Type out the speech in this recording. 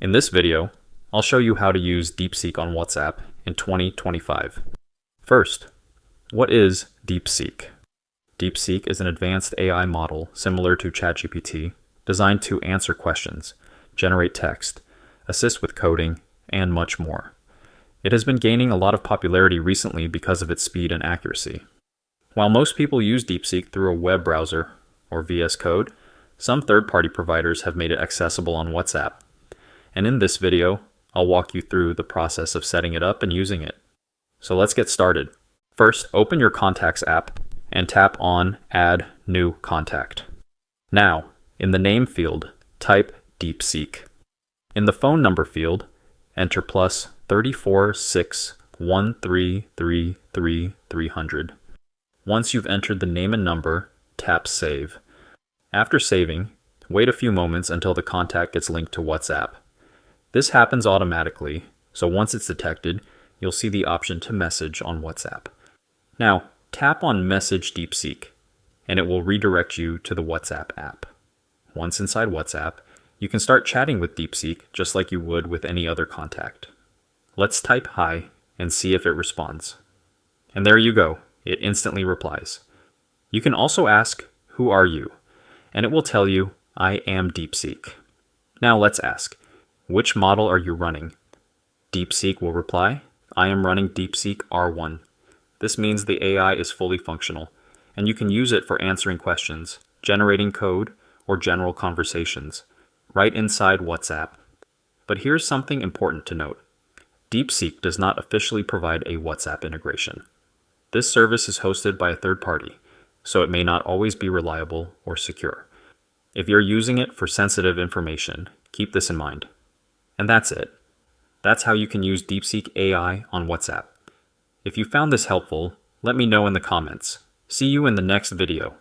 In this video, I'll show you how to use DeepSeek on WhatsApp in 2025. First, what is DeepSeek? DeepSeek is an advanced AI model similar to ChatGPT, designed to answer questions, generate text, assist with coding, and much more. It has been gaining a lot of popularity recently because of its speed and accuracy. While most people use DeepSeek through a web browser or VS Code, some third-party providers have made it accessible on WhatsApp. And in this video, I'll walk you through the process of setting it up and using it. So let's get started. First, open your Contacts app and tap on Add New Contact. Now, in the name field, type DeepSeek. In the phone number field, enter +34613333300. Once you've entered the name and number, tap Save. After saving, wait a few moments until the contact gets linked to WhatsApp. This happens automatically, so once it's detected, you'll see the option to message on WhatsApp. Now, tap on Message DeepSeek, and it will redirect you to the WhatsApp app. Once inside WhatsApp, you can start chatting with DeepSeek just like you would with any other contact. Let's type hi and see if it responds. And there you go, it instantly replies. You can also ask, "Who are you?" and it will tell you, "I am DeepSeek." Now let's ask, which model are you running? DeepSeek will reply, "I am running DeepSeek R1. This means the AI is fully functional, and you can use it for answering questions, generating code, or general conversations, right inside WhatsApp. But here's something important to note. DeepSeek does not officially provide a WhatsApp integration. This service is hosted by a third party, so it may not always be reliable or secure. If you're using it for sensitive information, keep this in mind. And that's it. That's how you can use DeepSeek AI on WhatsApp. If you found this helpful, let me know in the comments. See you in the next video.